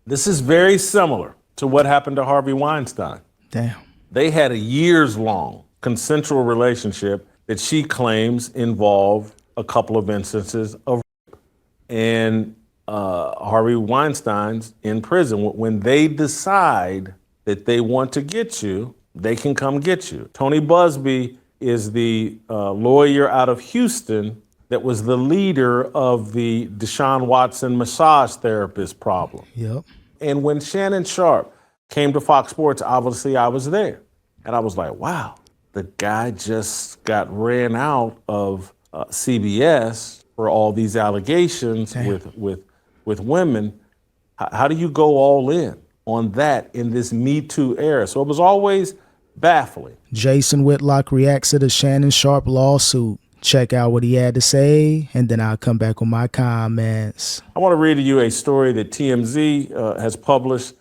This is very similar to what happened to Harvey Weinstein. Damn. They had a years-long consensual relationship that she claims involved a couple of instances of rape. And Harvey Weinstein's in prison. When they decide that they want to get you, they can come get you. Tony Buzbee is the lawyer out of Houston that was the leader of the Deshaun Watson massage therapist problem. Yep. And when Shannon Sharpe came to Fox Sports, obviously I was there. And I was like, wow, the guy just got ran out of CBS for all these allegations with women. How do you go all in on that in this Me Too era? So it was always baffling. Jason Whitlock reacts to the Shannon Sharpe lawsuit. Check out what he had to say, and then I'll come back with my comments. I want to read to you a story that TMZ has published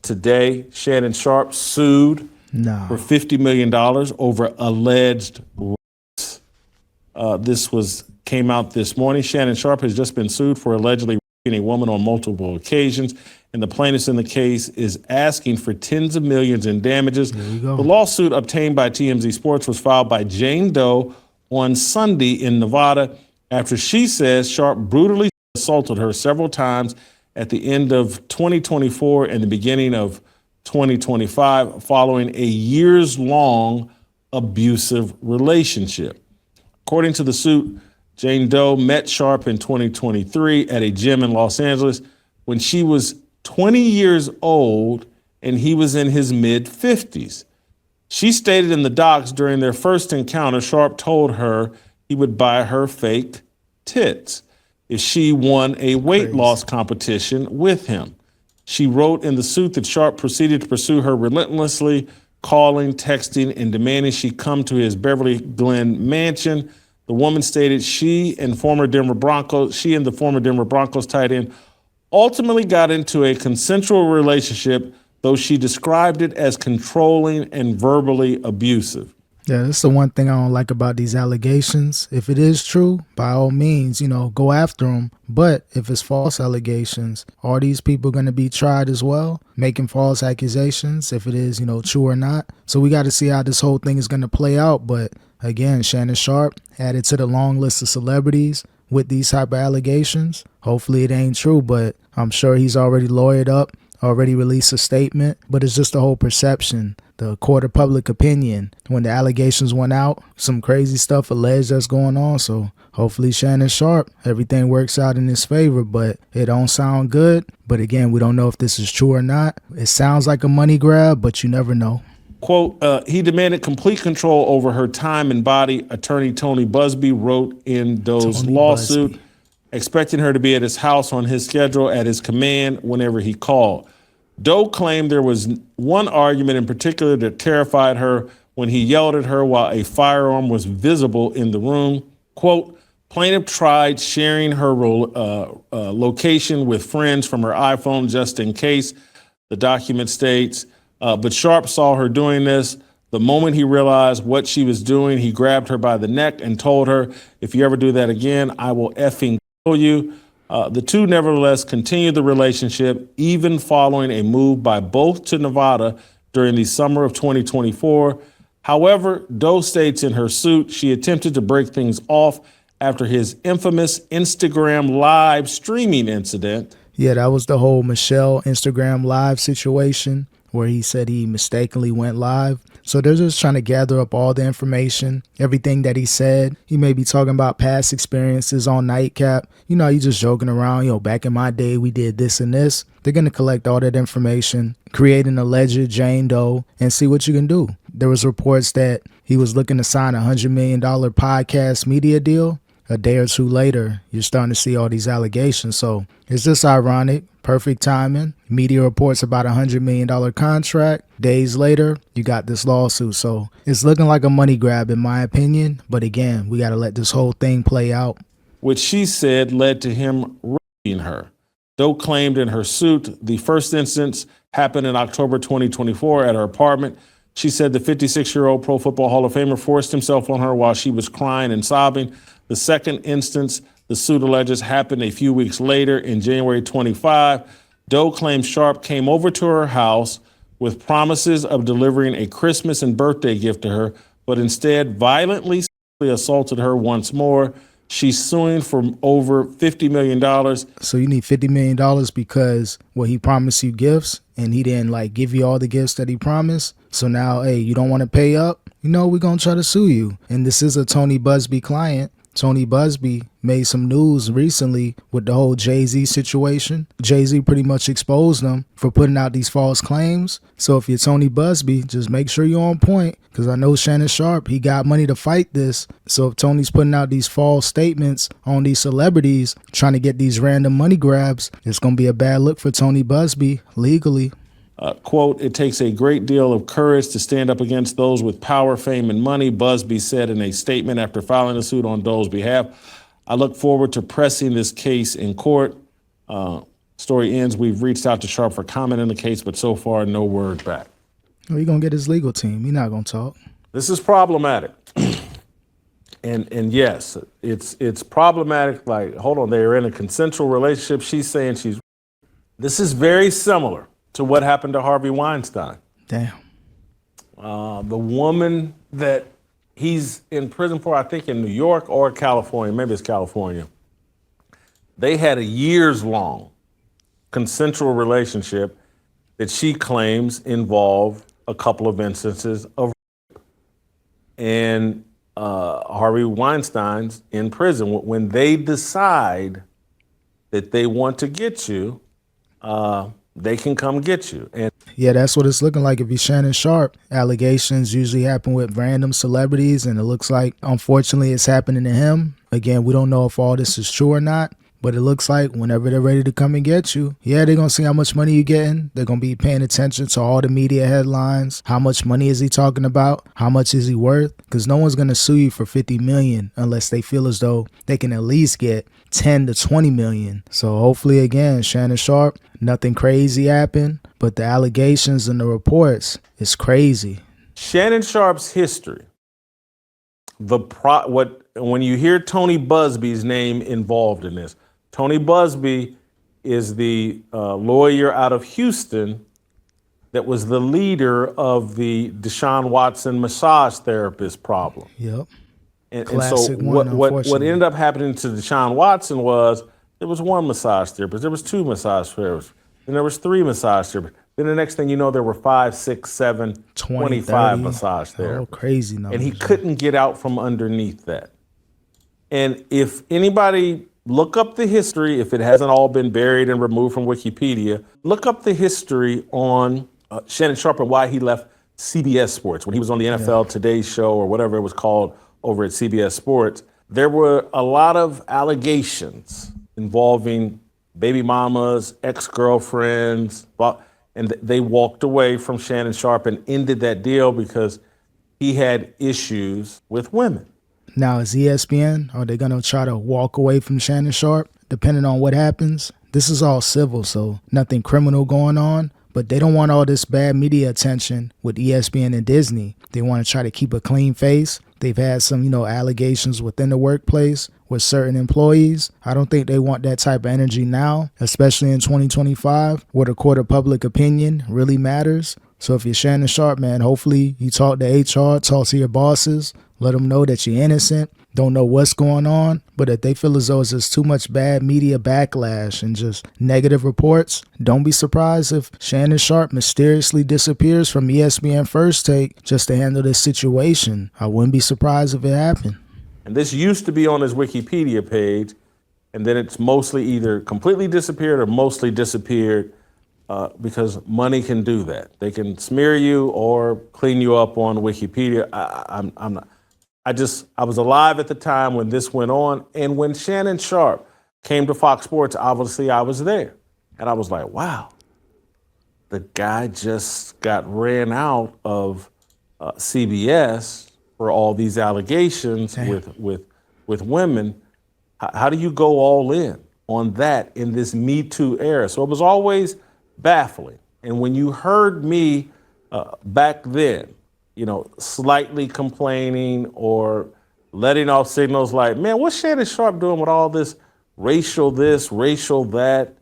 today. Shannon Sharpe sued for $50 million over alleged rapes. This came out this morning. Shannon Sharpe has just been sued for allegedly raping a woman on multiple occasions, and the plaintiff in the case is asking for tens of millions in damages. The lawsuit obtained by TMZ Sports was filed by Jane Doe on Sunday in Nevada after she says Sharpe brutally assaulted her several times at the end of 2024 and the beginning of 2025 following a years-long abusive relationship. According to the suit, Jane Doe met Sharpe in 2023 at a gym in Los Angeles when she was 20 years old and he was in his mid-50s. She stated in the docs during their first encounter, Sharpe told her he would buy her fake tits if she won a weight loss competition with him. She wrote in the suit that Sharpe proceeded to pursue her relentlessly, calling, texting, and demanding she come to his Beverly Glen mansion. The woman stated she and the former Denver Broncos tight end ultimately got into a consensual relationship, though she described it as controlling and verbally abusive. Yeah, that's the one thing I don't like about these allegations. If it is true, by all means, go after them. But if it's false allegations, are these people going to be tried as well, making false accusations, if it is, true or not? So we got to see how this whole thing is going to play out. But again, Shannon Sharpe added to the long list of celebrities with these type of allegations. Hopefully it ain't true, but I'm sure he's already lawyered up, already released a statement, but it's just the whole perception, the court of public opinion. When the allegations went out, some crazy stuff alleged that's going on. So hopefully Shannon Sharpe, everything works out in his favor, but it don't sound good. But again, we don't know if this is true or not. It sounds like a money grab, but you never know. Quote, he demanded complete control over her time and body, attorney Tony Buzbee wrote in Doe's lawsuit, expecting her to be at his house on his schedule at his command whenever he called. Doe claimed there was one argument in particular that terrified her when he yelled at her while a firearm was visible in the room. Quote, plaintiff tried sharing her location with friends from her iPhone just in case, the document states. But Sharpe saw her doing this. The moment he realized what she was doing, he grabbed her by the neck and told her, if you ever do that again, I will effing kill you. The two nevertheless continued the relationship, even following a move by both to Nevada during the summer of 2024. However, Doe states in her suit she attempted to break things off after his infamous Instagram live streaming incident. Yeah, that was the whole Michelle Instagram live situation where he said he mistakenly went live. So they're just trying to gather up all the information, everything that he said. He may be talking about past experiences on Nightcap. You just joking around, back in my day, we did this and this. They're going to collect all that information, create an alleged Jane Doe, and see what you can do. There was reports that he was looking to sign a $100 million podcast media deal. A day or two later, you're starting to see all these allegations. So it's just ironic. Perfect timing. Media reports about a $100 million contract. Days later, you got this lawsuit. So it's looking like a money grab, in my opinion. But again, we got to let this whole thing play out. Which she said led to him raping her. Doe claimed in her suit the first instance happened in October 2024 at her apartment. She said the 56-year-old Pro Football Hall of Famer forced himself on her while she was crying and sobbing. The second instance, the suit alleges, happened a few weeks later in January 25. Doe claims Sharpe came over to her house with promises of delivering a Christmas and birthday gift to her, but instead violently assaulted her once more. She's suing for over $50 million. So you need $50 million because, well, he promised you gifts and he didn't like give you all the gifts that he promised. So now, hey, you don't want to pay up? You know, we're going to try to sue you. And this is a Tony Buzbee client. Tony Buzbee made some news recently with the whole Jay-Z situation. Jay-Z pretty much exposed them for putting out these false claims. So if you're Tony Buzbee, just make sure you're on point, because I know Shannon Sharpe, he got money to fight this. So if Tony's putting out these false statements on these celebrities, trying to get these random money grabs, it's going to be a bad look for Tony Buzbee legally. Quote, "It takes a great deal of courage to stand up against those with power, fame, and money," Buzbee said in a statement after filing a suit on Doe's behalf. "I look forward to pressing this case in court." Story ends. We've reached out to Sharpe for comment in the case, but so far, no word back. Well, he's going to get his legal team. He's not going to talk. This is problematic. And yes, it's problematic. Like, hold on, they're in a consensual relationship. She's saying this is very similar to what happened to Harvey Weinstein. Damn. The woman that he's in prison for, I think in New York or California, maybe it's California, they had a years-long consensual relationship that she claims involved a couple of instances of rape. And Harvey Weinstein's in prison. When they decide that they want to get you, they can come get you. And yeah, that's what it's looking like if you're Shannon Sharpe. Allegations usually happen with random celebrities, and it looks like, unfortunately, it's happening to him. Again, we don't know if all this is true or not, but it looks like whenever they're ready to come and get you, yeah, they're going to see how much money you're getting. They're going to be paying attention to all the media headlines. How much money is he talking about? How much is he worth? Because no one's going to sue you for $50 million unless they feel as though they can at least get 10 to 20 million. So hopefully, again, Shannon Sharpe, nothing crazy happened, but the allegations and the reports is crazy. Shannon Sharpe's history, when you hear Tony Buzbee's name involved in this, Tony Buzbee is the lawyer out of Houston that was the leader of the Deshaun Watson massage therapist problem. Yep. And so what ended up happening to Deshaun Watson was there was one massage therapist, there was two massage therapists, then there was three massage therapists. Then the next thing you know, there were 5, 6, 7, 25 massage therapists. Oh, crazy numbers. And he couldn't get out from underneath that. And if anybody, look up the history, if it hasn't all been buried and removed from Wikipedia, look up the history on Shannon Sharpe and why he left CBS Sports. When he was on the NFL Today Show or whatever it was called over at CBS Sports, there were a lot of allegations involving baby mamas, ex-girlfriends, and they walked away from Shannon Sharpe and ended that deal because he had issues with women. Now, is ESPN, are they going to try to walk away from Shannon Sharpe, depending on what happens? This is all civil, so nothing criminal going on, but they don't want all this bad media attention with ESPN and Disney. They want to try to keep a clean face. They've had some, allegations within the workplace with certain employees. I don't think they want that type of energy now, especially in 2025, where the court of public opinion really matters. So if you're Shannon Sharpe, man, hopefully you talk to HR, talk to your bosses, let them know that you're innocent, don't know what's going on. But if they feel as though it's just too much bad media backlash and just negative reports, don't be surprised if Shannon Sharpe mysteriously disappears from ESPN First Take just to handle this situation. I wouldn't be surprised if it happened. And this used to be on his Wikipedia page, and then it's mostly either completely disappeared or mostly disappeared because money can do that. They can smear you or clean you up on Wikipedia. I was alive at the time when this went on, and when Shannon Sharpe came to Fox Sports, obviously I was there. And I was like, wow, the guy just got ran out of CBS for all these allegations with women. How do you go all in on that in this Me Too era? So it was always baffling. And when you heard me back then, slightly complaining or letting off signals like, man, what's Shannon Sharpe doing with all this racial that?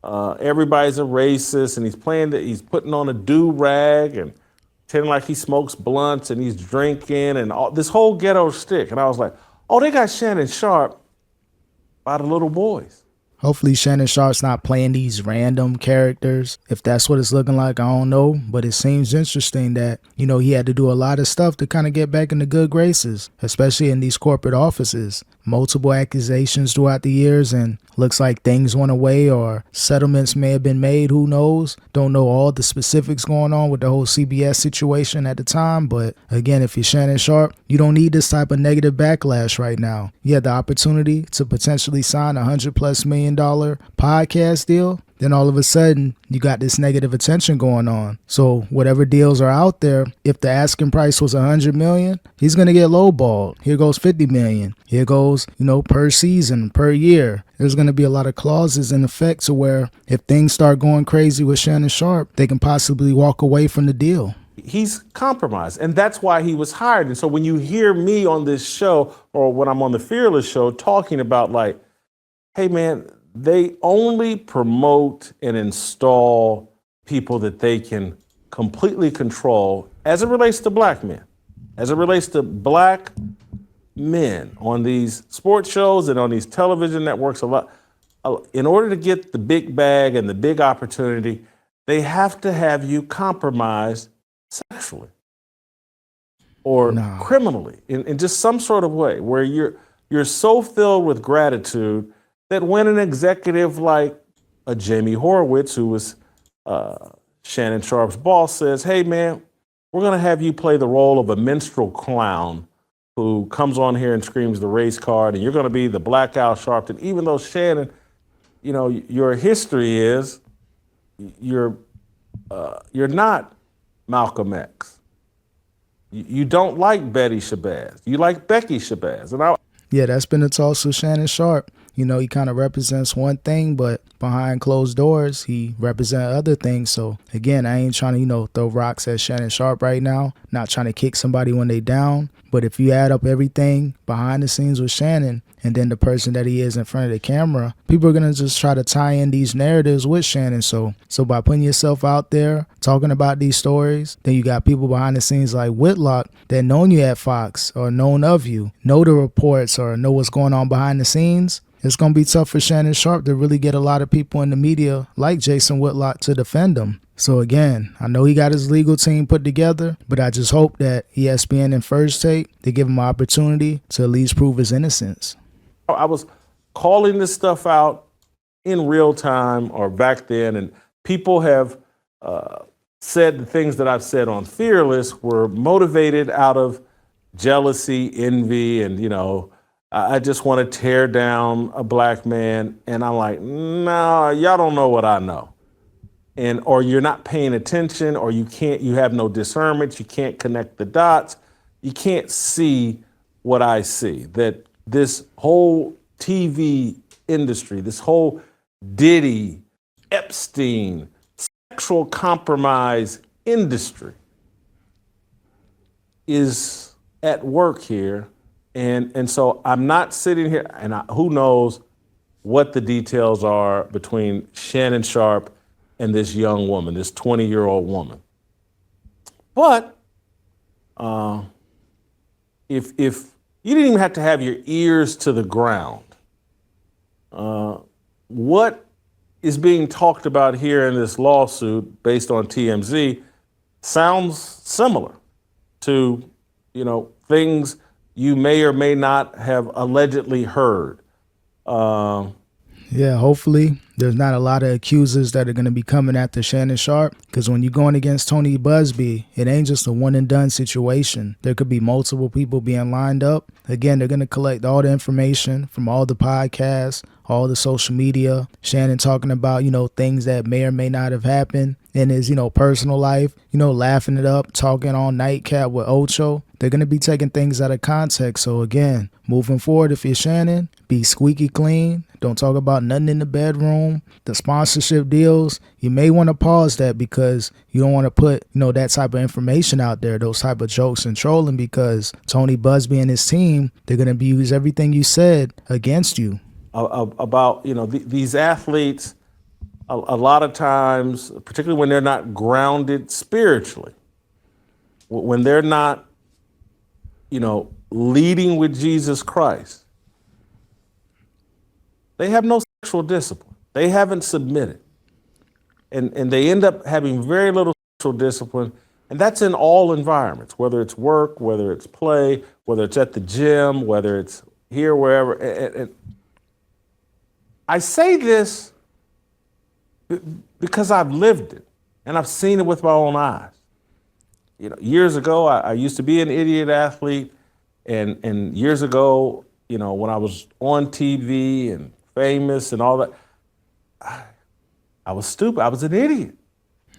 everybody's a racist, and he's putting on a do-rag and pretending like he smokes blunts and he's drinking and all this whole ghetto shtick. And I was like, oh, they got Shannon Sharpe by the little boys. Hopefully Shannon Sharpe's not playing these random characters. If that's what it's looking like, I don't know. But it seems interesting that, he had to do a lot of stuff to kind of get back in the good graces, especially in these corporate offices. Multiple accusations throughout the years, and looks like things went away or settlements may have been made. Who knows? Don't know all the specifics going on with the whole CBS situation at the time. But again, if you're Shannon Sharpe, you don't need this type of negative backlash right now. You had the opportunity to potentially sign $100+ million podcast deal. Then all of a sudden, you got this negative attention going on. So whatever deals are out there, if the asking price was $100 million, he's going to get lowballed. Here goes $50 million. Here goes, per season, per year. There's going to be a lot of clauses in effect to where if things start going crazy with Shannon Sharpe, they can possibly walk away from the deal. He's compromised, and that's why he was hired. And so when you hear me on this show or when I'm on the Fearless show talking about like, hey, man, they only promote and install people that they can completely control as it relates to black men, as it relates to black men on these sports shows and on these television networks. In order to get the big bag and the big opportunity, they have to have you compromised sexually or criminally in just some sort of way where you're so filled with gratitude that when an executive like a Jamie Horowitz, who was Shannon Sharpe's boss, says, hey, man, we're going to have you play the role of a minstrel clown who comes on here and screams the race card, and you're going to be the Black Al Sharpton, even though Shannon, your history is you're not Malcolm X. You don't like Betty Shabazz. You like Becky Shabazz. Yeah, that's been the toss of Shannon Sharpe. He kind of represents one thing, but behind closed doors, he represents other things. So, again, I ain't trying to, throw rocks at Shannon Sharpe right now. Not trying to kick somebody when they down. But if you add up everything behind the scenes with Shannon and then the person that he is in front of the camera, people are going to just try to tie in these narratives with Shannon. So by putting yourself out there, talking about these stories, then you got people behind the scenes like Whitlock that known you at Fox or known of you, know the reports or know what's going on behind the scenes. It's going to be tough for Shannon Sharpe to really get a lot of people in the media like Jason Whitlock to defend him. So again, I know he got his legal team put together, but I just hope that ESPN and First Take, they give him an opportunity to at least prove his innocence. I was calling this stuff out in real time or back then, and people have said the things that I've said on Fearless were motivated out of jealousy, envy, and, I just want to tear down a black man. And I'm like, no, y'all don't know what I know. Or you're not paying attention, or you have no discernment, you can't connect the dots, you can't see what I see. That this whole TV industry, this whole Diddy, Epstein, sexual compromise industry is at work here. And so I'm not sitting here, and who knows what the details are between Shannon Sharpe and this young woman, this 20-year-old woman. But if you didn't even have to have your ears to the ground, what is being talked about here in this lawsuit based on TMZ sounds similar to, things you may or may not have allegedly heard. Yeah, hopefully there's not a lot of accusers that are going to be coming after Shannon Sharpe, because when you're going against Tony Buzbee, it ain't just a one and done situation. There could be multiple people being lined up. Again, they're going to collect all the information from all the podcasts, all the social media. Shannon talking about, things that may or may not have happened in his, personal life, laughing it up, talking on Nightcap with Ocho. They're going to be taking things out of context. So again, moving forward, if you're Shannon, be squeaky clean. Don't talk about nothing in the bedroom. The sponsorship deals, you may want to pause that because you don't want to put, that type of information out there, those type of jokes and trolling, because Tony Buzbee and his team, they're going to use everything you said against you. About, these athletes a lot of times, particularly when they're not grounded spiritually, when they're not, leading with Jesus Christ, they have no sexual discipline. They haven't submitted. And they end up having very little sexual discipline. And that's in all environments, whether it's work, whether it's play, whether it's at the gym, whether it's here, wherever. And I say this because I've lived it and I've seen it with my own eyes. Years ago, I used to be an idiot athlete. And years ago, when I was on TV and famous and all that, I was stupid. I was an idiot.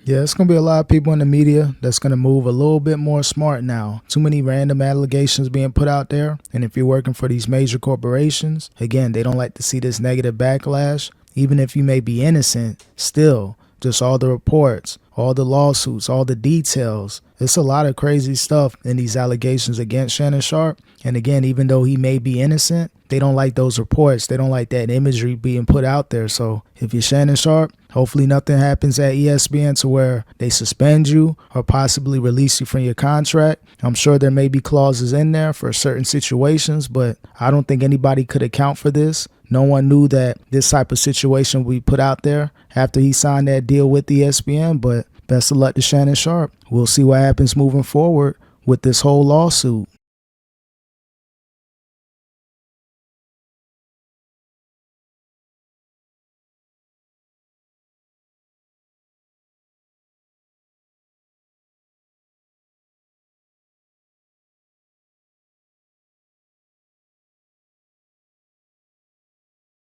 Yeah, it's going to be a lot of people in the media that's going to move a little bit more smart now. Too many random allegations being put out there. And if you're working for these major corporations, again, they don't like to see this negative backlash. Even if you may be innocent, still, just all the reports, all the lawsuits, all the details. It's a lot of crazy stuff in these allegations against Shannon Sharpe. And again, even though he may be innocent, they don't like those reports. They don't like that imagery being put out there. So if you're Shannon Sharpe, hopefully nothing happens at ESPN to where they suspend you or possibly release you from your contract. I'm sure there may be clauses in there for certain situations, but I don't think anybody could account for this. No one knew that this type of situation would be put out there after he signed that deal with ESPN, but best of luck to Shannon Sharpe. We'll see what happens moving forward with this whole lawsuit.